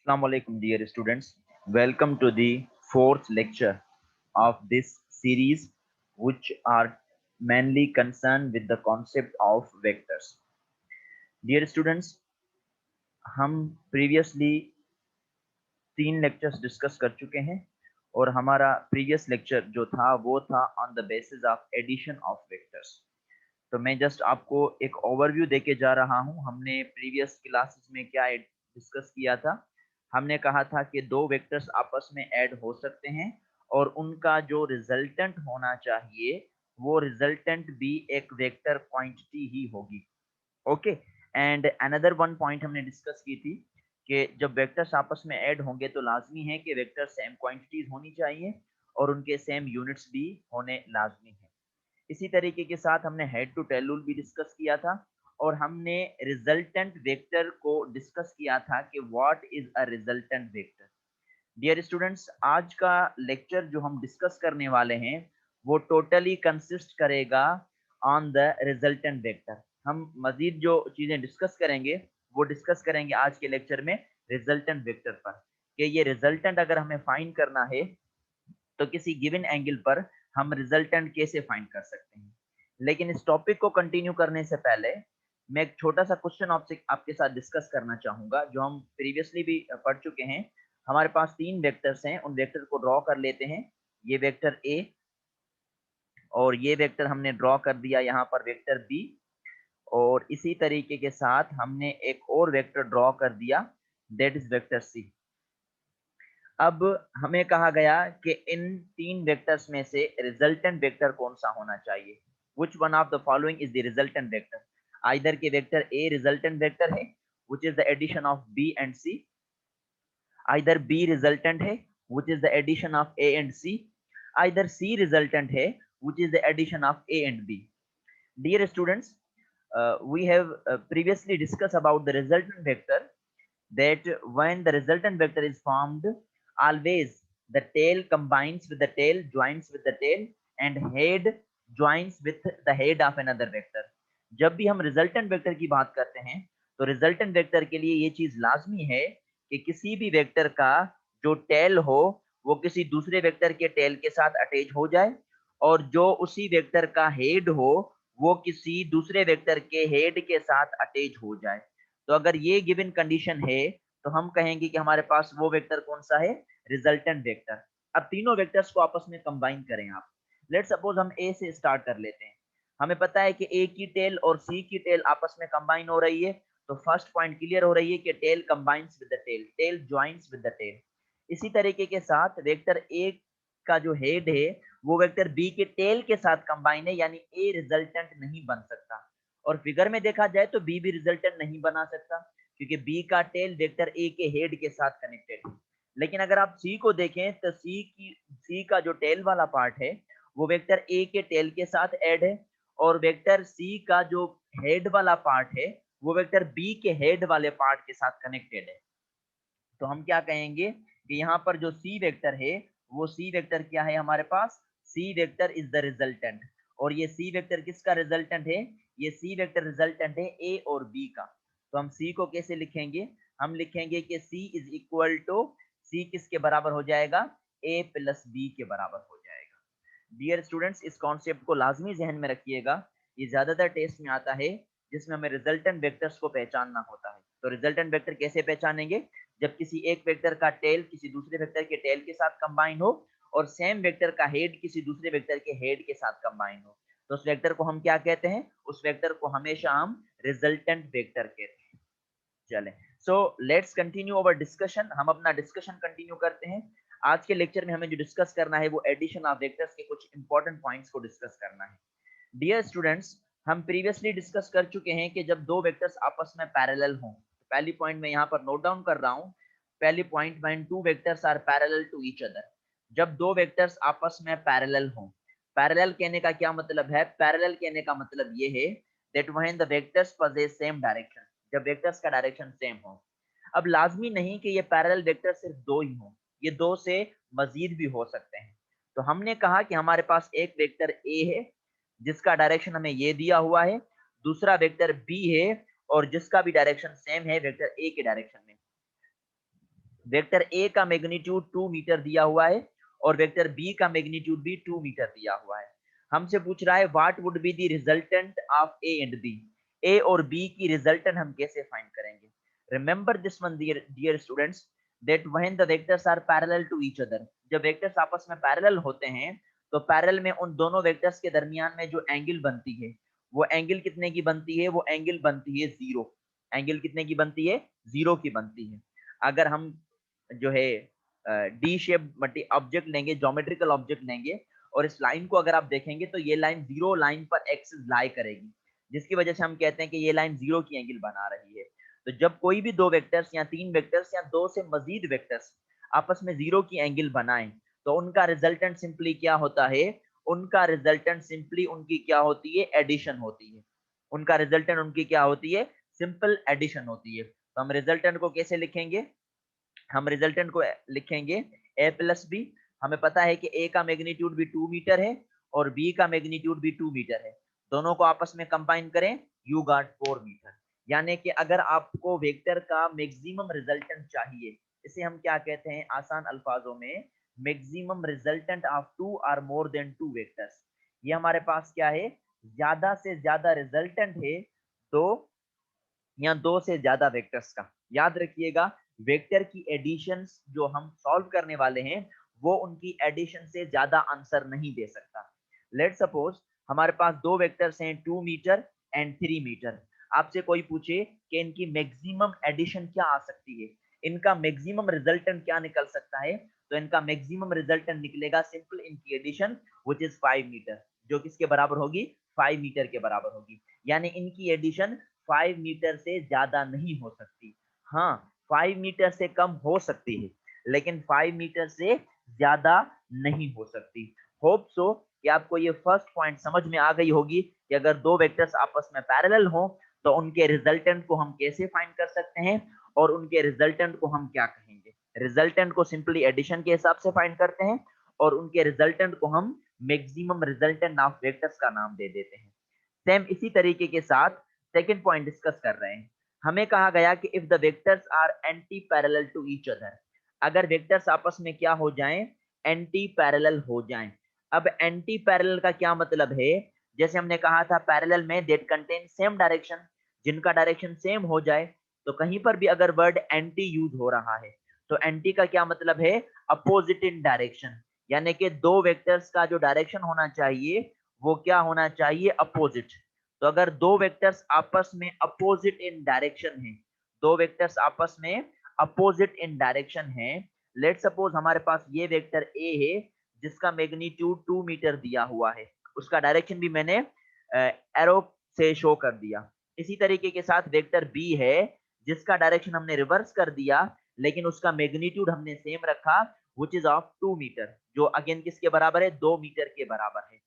Assalamu alaikum, dear students. Welcome to the fourth lecture of this series, which are mainly concerned with the concept of vectors. Dear students, हम previously 3 lectures discuss कर चुके हैं और हमारा previous lecture जो था वो था on the basis of addition of vectors. तो मैं जस्ट आपको एक ओवरव्यू देके जा रहा हूं। हमने प्रीवियस क्लासेस में क्या डिस्कस किया था। हमने कहा था कि दो वेक्टर्स आपस में ऐड हो सकते हैं और उनका जो रिजल्टेंट होना चाहिए वो रिजल्टेंट भी एक वेक्टर क्वांटिटी ही होगी। Okay, and another one point हमने डिस्कस की थी कि जब वेक्टर्स आपस में ऐड होंगे तो लाजमी है कि वेक्टर सेम क्वांटिटीज होनी चाहिए और उनके सेम यूनिट्स भी होने लाजमी है। इसी तरीके के साथ हमने हेड टू टेल रूल भी डिस्कस किया था और हमने रिजल्टेंट वेक्टर को डिस्कस किया था कि what is a resultant vector. Dear students, आज का लेक्चर जो हम डिस्कस करने वाले हैं वो टोटली कंसिस्ट करेगा ऑन द रिजल्टेंट वेक्टर। हम मजीद जो चीजें डिस्कस करेंगे वो डिस्कस करेंगे आज के लेक्चर में रिजल्टेंट वेक्टर पर कि ये रिजल्टेंट अगर हमें फाइंड करना है तो किसी गिवन एंगल पर हम रिजल्टेंट कैसे फाइंड कर सकते हैं। लेकिन इस टॉपिक को कंटिन्यू करने से पहले मैं एक छोटा सा क्वेश्चन आपसे आपके साथ डिस्कस करना चाहूंगा जो हम प्रीवियसली भी पढ़ चुके हैं। हमारे पास 3 वेक्टर्स हैं, उन वेक्टर को ड्रॉ कर लेते हैं। ये वेक्टर ए और ये वेक्टर हमने ड्रॉ कर दिया यहाँ पर वेक्टर बी, और इसी तरीके के साथ हमने एक और वेक्टर ड्रॉ कर दिया, दैट इज वेक्टर सी। अब हमें कहा गया कि इन 3 वेक्टर्स में से रिजल्टेंट वेक्टर कौन सा होना चाहिए। Which one of the following is the resultant vector. Either के वेक्टर ए रिजल्टेंट वेक्टर है which is the addition of B and C, either B resultant है which is the addition of A and C, either C resultant है which is the addition of A and B. Dear students, we have previously discussed about the resultant vector, that when the resultant vector is formed, always the tail combines with the tail, joins with the tail, and head joins with the head of another vector. जब भी हम resultant vector की बात करते हैं तो resultant vector के लिए ये चीज लाजमी है कि किसी भी वेक्टर का जो टेल हो वो किसी दूसरे वेक्टर के टेल के साथ अटैच हो जाए और जो उसी वेक्टर का हेड हो वो किसी दूसरे वेक्टर के हेड के साथ अटैच हो जाए। तो अगर ये गिवन कंडीशन है तो हम कहेंगे कि हमारे पास वो वेक्टर कौन सा है, रिजल्टेंट वेक्टर। अब तीनों वेक्टर्स को आपस में कंबाइन करें आप। लेट सपोज हम ए से स्टार्ट कर लेते हैं। हमें पता है कि ए की टेल और सी की टेल आपस में कंबाइन हो रही है, तो फर्स्ट पॉइंट क्लियर हो रही है कि tail combines with the tail, tail joins with the tail. इसी तरीके के साथ वेक्टर ए का जो हेड है वो वेक्टर बी के टेल के साथ कंबाइन है, यानी ए रिजल्टेंट नहीं बन सकता। और फिगर में देखा जाए तो बी भी रिजल्टेंट नहीं बना सकता क्योंकि बी का टेल वेक्टर ए के हेड के साथ कनेक्टेड है। लेकिन अगर आप सी को देखें तो सी का जो टेल वाला पार्ट है वो वेक्टर ए के टेल के साथ ऐड है और वेक्टर सी का जो हेड वाला पार्ट है वो वेक्टर बी के हेड वाले पार्ट के साथ कनेक्टेड है। तो हम क्या कहेंगे कि यहाँ पर जो सी वेक्टर है वो सी वेक्टर क्या है हमारे पास, C vector is the resultant. और ये सी वेक्टर किसका रिजल्टेंट है, ये सी वेक्टर रिजल्टेंट है ए और बी का। तो हम सी को कैसे लिखेंगे, हम लिखेंगे कि सी इज इक्वल टू, सी किसके बराबर हो जाएगा, ए प्लस बी के बराबर हो जाएगा। डियर स्टूडेंट्स, इस कॉन्सेप्ट को लाजमी जहन में रखिएगा। ये ज्यादातर टेस्ट में आता है जिसमें हमें रिजल्टेंट वेक्टर्स को पहचानना होता है। तो रिजल्टेंट वेक्टर कैसे पहचानेंगे, जब किसी एक वेक्टर का टेल किसी दूसरे वेक्टर के टेल के साथ कंबाइन हो और सेम वेक्टर का हेड किसी दूसरे वेक्टर के हेड के साथ कंबाइन हो, तो उस वेक्टर को हम क्या कहते हैं, उस वेक्टर को हमेशा हम रिजल्टेंट वेक्टर कहते हैं। चले, so let's continue our discussion. हम अपना डिस्कशन कंटिन्यू करते हैं। आज के लेक्चर में हमें जो डिस्कस करना है वो एडिशन ऑफ वेक्टर्स के कुछ इंपॉर्टेंट पॉइंट्स को डिस्कस करना है। डियर स्टूडेंट्स, हम प्रीवियसली डिस्कस कर चुके हैं कि जब दो वेक्टर्स आपस में पैरेलल हों, तो पहली पॉइंट मैं यहाँ पर नोट डाउन कर रहा हूँ। पहली point, when two vectors are parallel to each other. जब दो वेक्टर्स आपस में पैरेलल हों, पैरेलल कहने का क्या मतलब है, पैरेलल कहने का मतलब ये है that when the vectors possesses same direction, जब वेक्टर्स का डायरेक्शन सेम हो। अब लाजमी नहीं कि ये पैरेलल वेक्टर सिर्फ दो ही हो, ये दो से मजीद भी हो सकते हैं। तो हमने कहा कि हमारे पास एक वेक्टर ए है जिसका डायरेक्शन हमें ये दिया हुआ है, दूसरा वेक्टर बी है और जिसका भी डायरेक्शन सेम है वेक्टर ए के डायरेक्शन में। वेक्टर ए का मैग्नीट्यूड 2 मीटर दिया हुआ है और वेक्टर बी का मैग्नीट्यूड भी 2 मीटर दिया हुआ है। हमसे पूछ रहा है what would be the resultant of A and B. A और बी की रिजल्टेंट हम कैसे फाइंड करेंगे? Remember this one dear students, that when the vectors are parallel to each other, जब वेक्टर्स आपस में पैरेलल होते हैं तो पैरेलल में उन दोनों वेक्टर्स के दरमियान में जो एंगल बनती है वो एंगल कितने की बनती है? वो एंगल बनती है 0। एंगल कितने की बनती है? 0 की बनती है। अगर हम जो है डी शेप ऑब्जेक्ट लेंगे, ज्योमेट्रिकल ऑब्जेक्ट लेंगे और इस लाइन को अगर आप देखेंगे तो ये लाइन 0 लाइन पर एक्सिस लाई करेगी, जिसकी वजह से हम कहते हैं कि ये लाइन 0 की एंगल बना रही है। तो जब कोई भी दो वेक्टर्स या तीन वेक्टर्स या दो से मजीद वेक्टर्स आपस में 0 की एंगल बनाएं तो उनका रिजल्टेंट सिंपली क्या होता है? उनका रिजल्टेंट सिंपली उनकी क्या होती है? एडिशन होती है। उनका रिजल्टेंट उनकी क्या होती है? सिंपल एडिशन होती है। तो हम रिजल्टेंट को कैसे लिखेंगे? हम रिजल्टेंट को लिखेंगे a प्लस बी। हमें पता है कि a का मैग्नीट्यूड भी 2 मीटर है और b का मैग्नीट्यूड भी 2 मीटर है। दोनों को आपस में कंबाइन करें, यू गॉट 4 मीटर। यानी कि अगर आपको वेक्टर का मैक्सिमम रिजल्टेंट चाहिए, इसे हम क्या कहते हैं आसान अल्फाजों में? Maximum resultant of two are more than two vectors. ये हमारे पास क्या है? ज्यादा से ज्यादा रिजल्टेंट है दो या दो से ज्यादा वेक्टर्स का। याद रखिएगा, वेक्टर की एडिशन जो हम सॉल्व करने वाले हैं वो उनकी एडिशन से ज्यादा आंसर नहीं दे सकता। लेट सपोज हमारे पास दो वेक्टर्स हैं 2 मीटर एंड 3 मीटर। आपसे कोई पूछे कि इनकी मैक्सिमम एडिशन क्या आ सकती है, इनका मैक्सिमम रिजल्टेंट क्या निकल सकता है, तो इनका मैक्सिमम रिजल्टेंट निकलेगा सिंपल इनकी एडिशन विच इज 5 मीटर, जो किसके बराबर होगी? 5 मीटर के बराबर होगी। यानी इनकी एडिशन 5 मीटर से ज्यादा नहीं हो सकती। हाँ, 5 मीटर से कम हो सकती है लेकिन 5 मीटर से ज्यादा नहीं हो सकती। होप सो कि आपको ये फर्स्ट पॉइंट समझ में आ गई होगी कि अगर दो वेक्टर्स आपस में पैरेलल हो तो उनके रिजल्टेंट को हम कैसे फाइंड कर सकते हैं और उनके रिजल्टेंट को हम क्या कहेंगे। रिजल्टेंट को सिंपली एडिशन के हिसाब से फाइंड करते हैं और उनके रिजल्टेंट को हम मैक्सिमम रिजल्टेंट ऑफ वेक्टर्स का नाम दे देते हैं। सेम इसी तरीके के साथ सेकंड पॉइंट डिस्कस कर रहे हैं। हमें कहा गया कि if the vectors are anti parallel to each other, अगर वेक्टर्स आपस में क्या हो जाएं? एंटी पैरेलल हो जाएं। अब एंटी पैरेलल का क्या मतलब है? जैसे हमने कहा था पैरेलल में दैट कंटेन सेम डायरेक्शन, जिनका डायरेक्शन सेम हो जाए। तो कहीं पर भी अगर वर्ड एंटी यूज हो रहा है तो एंटी का क्या मतलब है? Opposite in direction. यानी कि दो वेक्टर्स का जो डायरेक्शन होना चाहिए वो क्या होना चाहिए? अपोजिट। तो अगर दो वेक्टर्स आपस में अपोजिट इन डायरेक्शन है, दो वेक्टर्स आपस में अपोजिट इन डायरेक्शन है, लेट सपोज हमारे पास ये वेक्टर ए है जिसका मैग्नीट्यूड 2 मीटर दिया हुआ है, उसका डायरेक्शन भी मैंने एरो से शो कर दिया। इसी तरीके के साथ वेक्टर बी है जिसका डायरेक्शन हमने रिवर्स कर दिया लेकिन उसका मैग्नीट्यूड हमने सेम रखा विच इज ऑफ 2 मीटर, जो अगेन किसके बराबर है? 2 मीटर के बराबर है।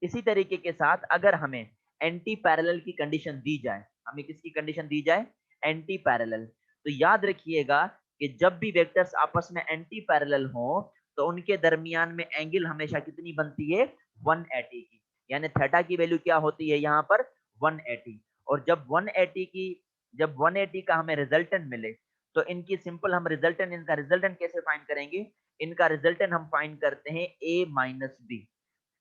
इसी तरीके के साथ अगर हमें एंटी पैरेलल की कंडीशन दी जाए, हमें किसकी कंडीशन दी जाए? Anti parallel. तो याद रखिएगा कि जब भी वेक्टर्स आपस में एंटी पैरेलल हो तो उनके दरमियान में एंगल हमेशा कितनी बनती है? 180 की। यानी थीटा की वैल्यू क्या होती है यहाँ पर? 180। और जब 180 का हमें रिजल्टेंट मिले तो इनकी सिंपल हम रिजल्टेंट, इनका रिजल्टेंट कैसे फाइंड करेंगे? इनका रिजल्टेंट हम फाइंड करते हैं a माइनस बी।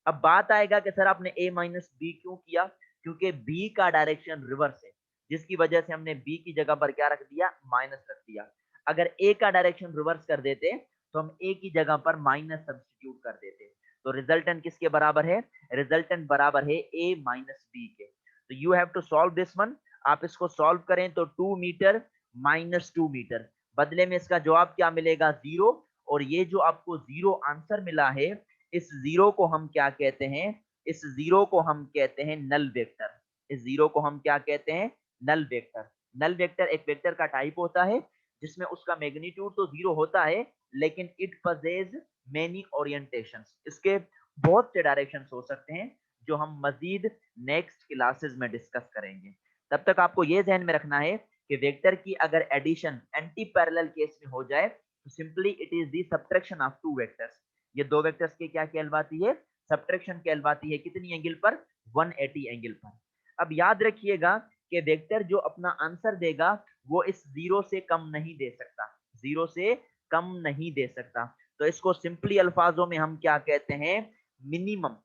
अब बात आएगा कि सर आपने a माइनस बी क्यों किया? क्योंकि b का डायरेक्शन रिवर्स है, जिसकी वजह से हमने b की जगह पर क्या रख दिया? माइनस रख दिया। अगर a का डायरेक्शन रिवर्स कर देते तो हम a की जगह पर माइनस सब्स्टिट्यूट कर देते। तो रिजल्टेंट किसके बराबर है? रिजल्टेंट बराबर है a माइनस बी के। तो you have to solve this one. आप इसको सॉल्व करें तो 2 मीटर माइनस 2 मीटर, बदले में इसका जवाब क्या मिलेगा? 0। और ये जो आपको 0 आंसर मिला है, इस जीरो को हम क्या कहते हैं? इस जीरो को हम कहते हैं नल वेक्टर। इस जीरो को हम क्या कहते हैं? Null vector. नल वेक्टर एक वेक्टर का टाइप होता है जिसमें उसका मैग्नीट्यूड तो 0 होता है लेकिन इट पजेज मेनी ओरिएंटेशंस, इसके बहुत से डायरेक्शंस हो सकते हैं जो हम मजीद नेक्स्ट क्लासेस में डिस्कस करेंगे। तब तक आपको यह ध्यान में रखना है कि वेक्टर की अगर एडिशन एंटी पैरेलल केस में हो जाए तो simply it is the subtraction of two vectors. ये दो वेक्टर्स की क्या कहलवाती है? सब्ट्रैक्शन कहलवाती है। कितनी एंगल पर? 180 एंगल पर। अब याद रखिएगा कि वेक्टर जो अपना आंसर देगा वो इस जीरो से कम नहीं दे सकता, जीरो से कम नहीं दे सकता। तो इसको सिंपली अल्फाजों में हम क्या कहते हैं, मिनिमम।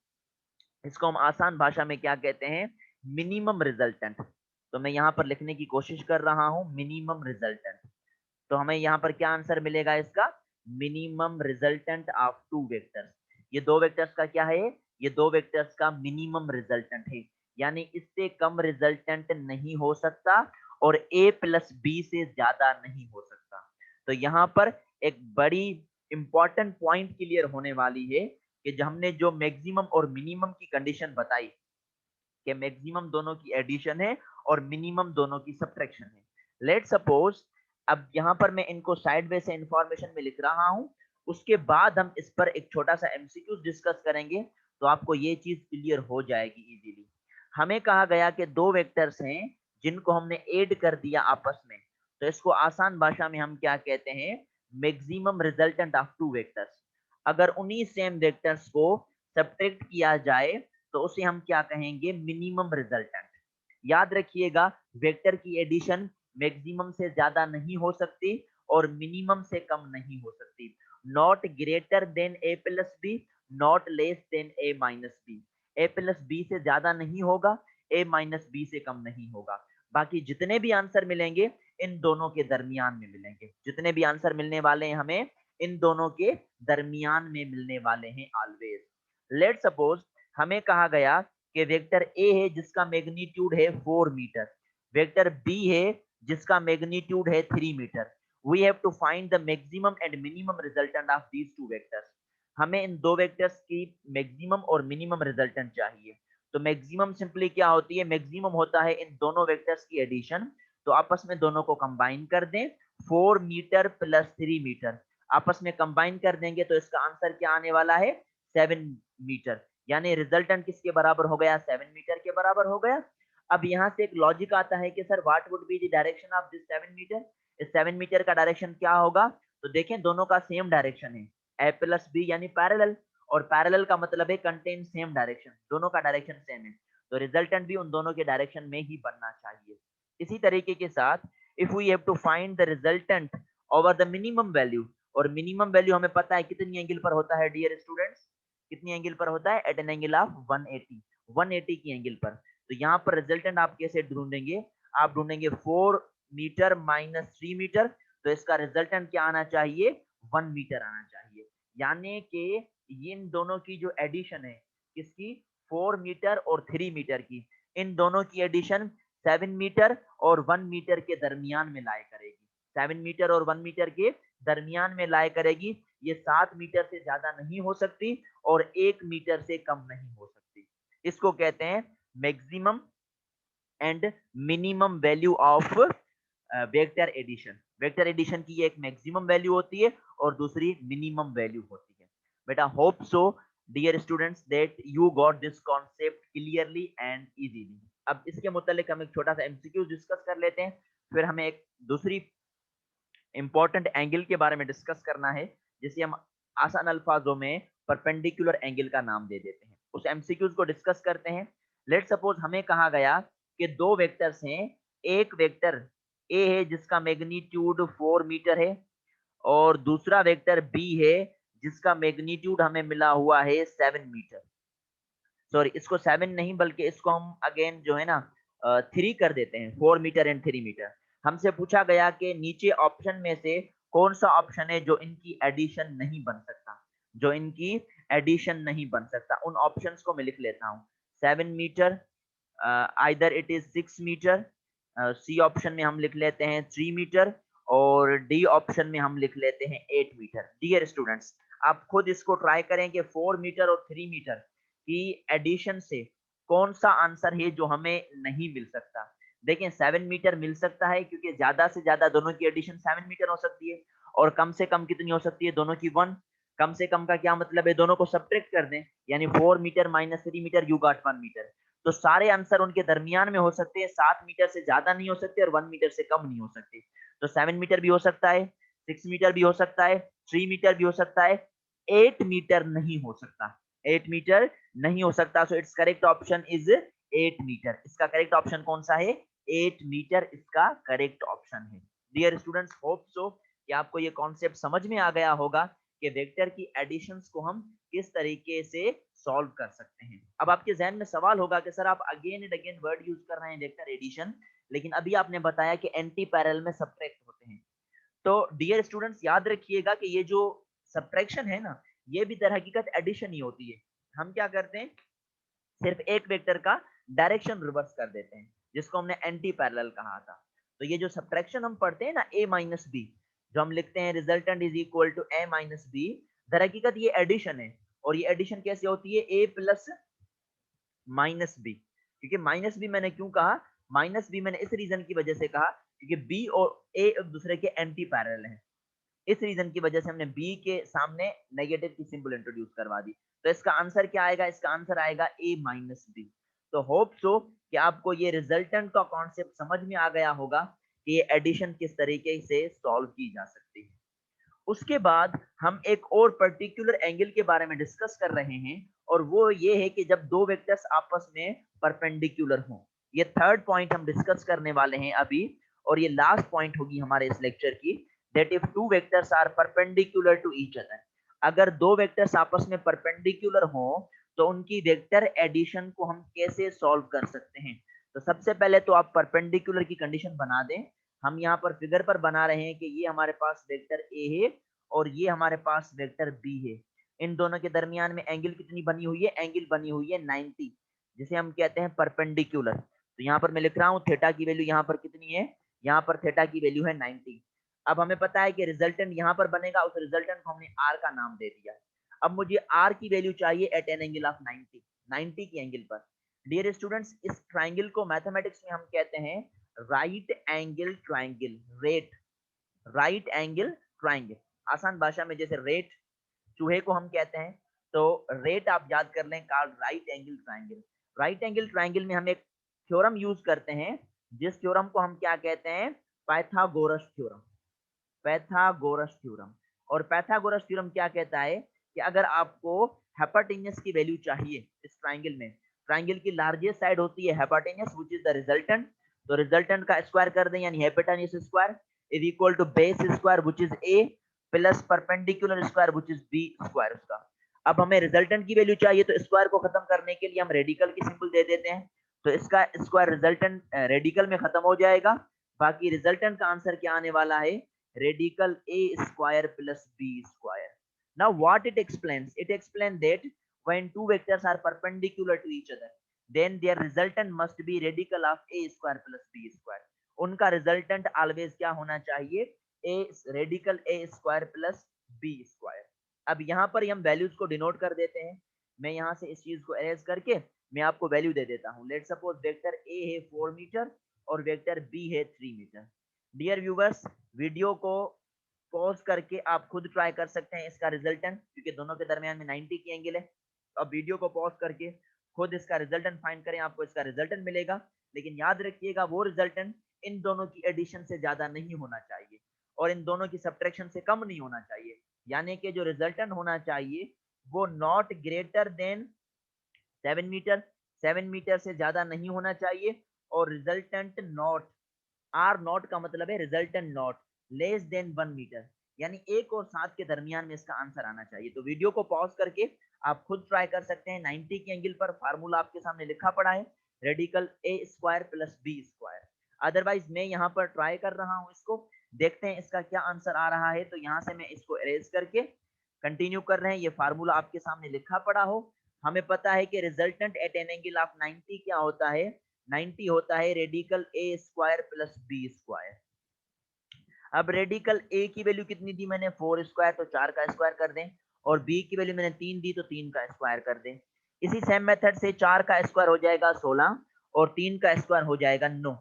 इसको हम आसान भाषा में क्या कहते हैं, मिनिमम रिजल्टेंट। तो मैं यहाँ पर लिखने की कोशिश कर रहा हूँ मिनिमम रिजल्टेंट। तो हमें यहाँ पर क्या आंसर मिलेगा इसका, minimum resultant of two vectors. ये दो वेक्टर्स का क्या है, ये दो वेक्टर्स का मिनिमम रिजल्टेंट है, यानी इससे कम रिजल्टेंट नहीं हो सकता और a प्लस बी से ज्यादा नहीं हो सकता। तो यहाँ पर एक बड़ी इंपॉर्टेंट पॉइंट क्लियर होने वाली है कि जो हमने जो मैक्सिमम और मिनिमम की कंडीशन बताई कि मैक्सिमम दोनों की एडिशन है और मिनिमम दोनों की सब्ट्रैक्शन है। लेट सपोज, अब यहाँ पर मैं इनको साइड से इंफॉर्मेशन में लिख रहा हूँ, उसके बाद हम इस पर एक छोटा सा एमसीक्यू डिस्कस करेंगे, तो आपको ये चीज क्लियर हो जाएगी इजीली। हमें कहा गया कि दो वेक्टर्स हैं जिनको हमने ऐड कर दिया आपस में, तो इसको आसान भाषा में हम क्या कहते हैं, maximum resultant of two vectors. अगर उन्हीं सेम वेक्टर्स को सब्ट्रैक्ट किया जाए तो उसे हम क्या कहेंगे, मिनिमम रिजल्टेंट। याद रखिएगा, वेक्टर की एडिशन मैक्सिमम से ज्यादा नहीं हो सकती और मिनिमम से कम नहीं हो सकती। Not greater than A plus B, not less than A minus B. A plus B से ज्यादा नहीं होगा, ए माइनस बी से कम नहीं होगा। बाकी जितने भी आंसर मिलेंगे इन दोनों के दरमियान में मिलेंगे, जितने भी आंसर मिलने वाले हैं हमें इन दोनों के दरमियान में मिलने वाले हैं ऑलवेज। लेट सपोज हमें कहा गया कि वेक्टर ए है जिसका मैग्नीट्यूड है 4 मीटर, वेक्टर बी है जिसका मैग्नीट्यूड है 3 metre. We have to find the maximum and minimum resultant of these two vectors. हमें इन दो वेक्टर्स की मैक्सिमम और मिनिमम रिजल्टेंट चाहिए। तो मैक्सिमम सिंपली क्या होती है, मैक्सिमम होता है इन दोनों वेक्टर्स की एडिशन। तो आपस में दोनों को कंबाइन कर दें, 4 मीटर प्लस 3 मीटर आपस में कंबाइन कर देंगे तो इसका आंसर क्या आने वाला है, 7 मीटर। यानी रिजल्टेंट किसके बराबर हो गया, 7 मीटर के बराबर हो गया। अब यहाँ से एक लॉजिक आता है कि sir what would be the direction of this 7 metre. इस 7 मीटर का डायरेक्शन क्या होगा, तो देखें दोनों का सेम डायरेक्शन है, ए प्लस बी यानी पैरेलल, और पैरेलल का मतलब है कंटेन सेम डायरेक्शन, दोनों का डायरेक्शन सेम है, तो रिजल्टेंट भी उन दोनों के डायरेक्शन में ही बनना चाहिए। इसी तरीके के साथ if we have to find the resultant over the minimum value, और मिनिमम वैल्यू हमें पता है कितनी एंगल पर होता है डियर स्टूडेंट्स, कितनी एंगल पर होता है, एट एन एंगल ऑफ 180 की एंगल पर। तो यहाँ पर रिजल्टेंट आप कैसे ढूंढेंगे, आप ढूंढेंगे 4 मीटर माइनस 3 मीटर, तो इसका रिजल्टेंट क्या आना चाहिए, 1 मीटर आना चाहिए। यानी कि इन दोनों की जो एडिशन है, किसकी, 4 मीटर और 3 मीटर की, इन दोनों की एडिशन 7 मीटर और 1 मीटर के दरमियान में लाए करेगी, 7 मीटर और 1 मीटर के दरमियान में लाए करेगी। ये 7 मीटर से ज्यादा नहीं हो सकती और 1 मीटर से कम नहीं हो सकती। इसको कहते हैं maximum and minimum value of vector addition. Vector addition की एक मैक्सिमम वैल्यू होती है और दूसरी मिनिमम वैल्यू होती है। बेटा hope so dear students that you got this concept clearly and easily. अब इसके मुतालिक हम एक छोटा सा एमसीक्यू डिस्कस कर लेते हैं, फिर हमें एक दूसरी इंपॉर्टेंट एंगल के बारे में डिस्कस करना है, जिसे हम आसान अल्फाजों में परपेंडिकुलर एंगल का नाम दे देते हैं। उस एमसीक्यूज को डिस्कस करते हैं। लेट सपोज हमें कहा गया कि दो वेक्टर्स हैं, एक वेक्टर ए है जिसका मैग्नीट्यूड 4 मीटर है और दूसरा वेक्टर बी है जिसका मैग्नीट्यूड हमें मिला हुआ है 7 मीटर। सॉरी, इसको 7 नहीं बल्कि इसको हम अगेन जो है ना 3 कर देते हैं, 4 मीटर एंड 3 मीटर। हमसे पूछा गया कि नीचे ऑप्शन में से कौन सा ऑप्शन है जो इनकी एडिशन नहीं बन सकता, जो इनकी एडिशन नहीं बन सकता। उन ऑप्शंस को मैं लिख लेता हूँ, 7 metre, either it is 6 metre, C option में हम लिख लेते हैं 3 मीटर और डी ऑप्शन में हम लिख लेते हैं 8 मीटर। डियर स्टूडेंट्स, आप खुद इसको ट्राई करें कि 4 मीटर और 3 मीटर की एडिशन से कौन सा आंसर है जो हमें नहीं मिल सकता। देखें 7 मीटर मिल सकता है क्योंकि ज्यादा से ज्यादा दोनों की एडिशन 7 मीटर हो सकती है, और कम से कम कितनी हो सकती है, दोनों की 1। कम से कम का क्या मतलब है, दोनों को सब्ट्रैक्ट कर दें, यानी 4 metre minus 3 metre you got 1 metre. तो सारे आंसर उनके दरमियान में हो सकते हैं, 7 मीटर से ज्यादा नहीं हो सकते और 1 मीटर से कम नहीं हो सकते। तो 7 मीटर भी हो सकता है, 6 मीटर भी हो सकता है, 3 मीटर भी हो सकता है, 8 मीटर नहीं हो सकता, 8 मीटर नहीं हो सकता। So it's correct option is 8 metre. इसका करेक्ट ऑप्शन कौन सा है, 8 मीटर इसका करेक्ट ऑप्शन है। डियर स्टूडेंट्स, होप सो कि आपको ये कॉन्सेप्ट समझ में आ गया होगा कि वेक्टर की एडिशंस को हम किस तरीके से सॉल्व कर सकते हैं। अब आपके जहन में सवाल होगा कि सर आप again and again word use कर रहे हैं वेक्टर एडिशन, लेकिन अभी आपने बताया कि एंटी पैरेलल में सब्ट्रैक्ट होते हैं। तो डियर स्टूडेंट्स याद रखिएगा कि ये जो सब्ट्रैक्शन है ना, ये भी दर हकीकत एडिशन ही होती है। हम क्या करते हैं, सिर्फ एक वेक्टर का डायरेक्शन रिवर्स कर देते हैं, जिसको हमने एंटी पैरेलल कहा था। तो ये जो सब्ट्रैक्शन हम पढ़ते हैं ना, a माइनस बी, जो हम लिखते हैं resultant is equal to a minus B, दर हकीकत ये एडिशन है। और ये एडिशन कैसे होती है, a प्लस माइनस बी। क्योंकि माइनस बी मैंने क्यों कहा, माइनस बी मैंने इस रीजन की वजह से कहा क्योंकि बी और a एक दूसरे के एंटी पैरेलल हैं। इस रीजन की वजह से हमने बी के सामने नेगेटिव की सिंबल इंट्रोड्यूस करवा दी। तो इसका आंसर क्या आएगा, इसका आंसर आएगा a माइनस बी। तो होप सो कि आपको ये रिजल्टेंट का कॉन्सेप्ट समझ में आ गया होगा कि ये एडिशन किस तरीके से सॉल्व की जा सकती है। उसके बाद हम एक और पर्टिकुलर एंगल के बारे में डिस्कस कर रहे हैं, और वो ये है कि जब दो वेक्टर्स आपस में परपेंडिकुलर हों। ये थर्ड पॉइंट हम डिस्कस करने वाले हैं अभी, और ये लास्ट पॉइंट होगी हमारे इस लेक्चर की, that if two vectors are perpendicular to each other. अगर दो वेक्टर्स आपस में परपेंडिकुलर हों तो उनकी वेक्टर एडिशन को हम कैसे सॉल्व कर सकते हैं। तो सबसे पहले तो आप परपेंडिकुलर की कंडीशन बना दें। हम यहाँ पर फिगर पर बना रहे हैं कि ये हमारे पास वेक्टर ए है और ये हमारे पास वेक्टर बी है। इन दोनों के दरमियान में एंगल कितनी बनी हुई है, एंगल बनी हुई है 90, जिसे हम कहते हैं परपेंडिकुलर। तो यहाँ पर मैं लिख रहा हूँ थीटा की वैल्यू यहाँ पर कितनी है, यहाँ पर थीटा की वैल्यू है 90। अब हमें पता है कि रिजल्टेंट यहाँ पर बनेगा, उस रिजल्टेंट को हमने आर का नाम दे दिया। अब मुझे आर की वैल्यू चाहिए एट एन एंगल ऑफ 90 की एंगल पर। डियर स्टूडेंट्स, इस ट्राइंगल को मैथमेटिक्स में हम कहते हैं right angle triangle, rate, right angle triangle. आसान भाषा में जैसे रेट चूहे को हम कहते हैं, तो रेट आप याद कर लें called right angle triangle. Right angle triangle में हम एक थ्योरम यूज करते हैं, जिस थ्योरम को हम क्या कहते हैं, पाइथागोरस थ्योरम। Pythagoras theorem. और पैथागोरस थ्योरम क्या कहता है कि अगर आपको हाइपोटेन्यूस की वैल्यू चाहिए इस ट्राइंगल में, ट्राइंगल की लार्जेस्ट साइड होती है hypotenuse which is the resultant, तो रिजल्टेंट का स्क्वायर कर दें, यानी hypotenuse square is equal to base square which is a plus perpendicular square which is b square उसका। अब हमें रिजल्टेंट की वैल्यू चाहिए, तो स्क्वायर को खत्म करने के लिए हम रेडिकल की सिंबल दे देते हैं, तो इसका स्क्वायर रिजल्टेंट रेडिकल में खत्म हो जाएगा। बाकी रिजल्टेंट का आंसर क्या आने वाला है, radical a square plus b square. Now what it explains? It explains that when two vectors are perpendicular to each other, then their resultant must be radical of a square plus b square. उनका resultant always क्या होना चाहिए, a radical a square plus b square. अब यहाँ पर हम values को denote कर देते हैं। मैं यहाँ से इस चीज को अरेंज करके मैं आपको वैल्यू दे देता हूँ। लेट सपोज वेक्टर a है 4 मीटर और वेक्टर b है 3 मीटर। डियर व्यूवर्स, वीडियो को पॉज करके आप खुद ट्राई कर सकते हैं इसका रिजल्टेंट, क्योंकि दोनों के दरमियान में 90 की एंगल है। अब वीडियो को पॉज करके खुद इसका रिजल्टेंट फाइंड करें, आपको इसका रिजल्टेंट मिलेगा। लेकिन याद रखिएगा वो रिजल्टेंट इन दोनों की एडिशन से ज्यादा नहीं होना चाहिए और इन दोनों की सब्ट्रैक्शन से कम नहीं होना चाहिए। यानी कि जो रिजल्टेंट होना चाहिए वो not greater than 7 metre, 7 metre से ज्यादा नहीं होना चाहिए, और रिजल्टेंट नॉट, आर नॉट का मतलब है resultant not less than 1 metre, यानी 1 और 7 के दरमियान में इसका आंसर आना चाहिए। तो वीडियो को पॉज करके आप खुद ट्राई कर सकते हैं। 90 के एंगल पर फार्मूला आपके सामने लिखा पड़ा है, radical a square plus b square. Otherwise मैं यहाँ पर ट्राई कर रहा हूँ इसको, देखते हैं इसका क्या आंसर आ रहा है। तो यहाँ से मैं इसको एरेज करके कंटिन्यू कर रहे हैं। ये फार्मूला आपके सामने लिखा पड़ा हो। हमें पता है कि resultant at an angle of 90 क्या होता है, 90 होता है radical a square plus b square. अब रेडिकल a की वैल्यू कितनी दी मैंने, 4 स्क्वायर, तो 4 का स्क्वायर कर दें, और b की वैल्यू मैंने 3 दी तो 3 का स्क्वायर कर दें। इसी सेम मेथड से 4 का स्क्वायर हो जाएगा 16 और 3 का स्क्वायर हो जाएगा 9।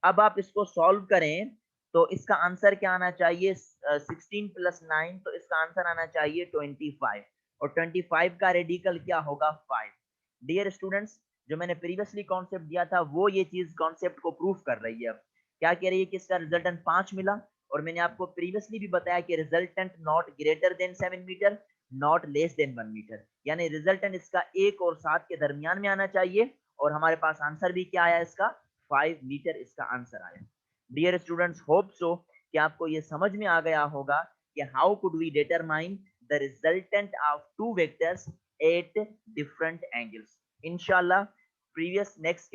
अब आप इसको सॉल्व करें तो इसका आंसर क्या आना चाहिए, 16 प्लस 9, तो इसका आंसर आना चाहिए 25, और 25 का रेडिकल क्या होगा, 5। डियर स्टूडेंट्स, जो मैंने प्रीवियसली कॉन्सेप्ट दिया था वो ये चीज कॉन्सेप्ट को प्रूफ कर रही है। अब क्या कह रही है कि इसका रिजल्टेंट 5 मिला, और मैंने आपको प्रीवियसली भी बताया कि resultant not greater than 7 metre, not less than 1 metre, यानी रिजल्टेंट इसका 1 और 7 के दरमियान में आना चाहिए। और हमारे पास आंसर भी क्या आया, इसका 5 मीटर इसका आंसर आया। डियर स्टूडेंट्स, होप सो कि आपको ये समझ में आ गया होगा कि how could we determine the resultant of two vectors at different angles. इंशाल्लाह नेक्स्ट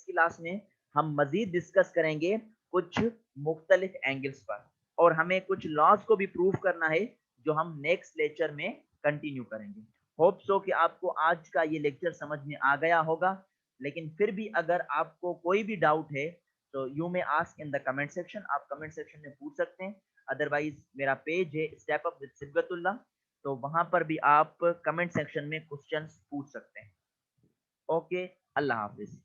क्लास में हम मजीद डिस्कस करेंगे कुछ मुख्तलिफ एंगल्स पर, और हमें कुछ लॉज को भी प्रूव करना है जो हम नेक्स्ट लेक्चर में कंटिन्यू करेंगे। होप सो कि आपको आज का ये लेक्चर समझ में आ गया होगा, लेकिन फिर भी अगर आपको कोई भी डाउट है तो you may ask in the comment section, आप कमेंट सेक्शन में पूछ सकते हैं। अदरवाइज मेरा पेज है स्टेप अप विद सिबगतुल्लाह, तो वहां पर भी आप कमेंट सेक्शन में क्वेश्चंस पूछ सकते हैं। ओके, अल्लाह हाफिज।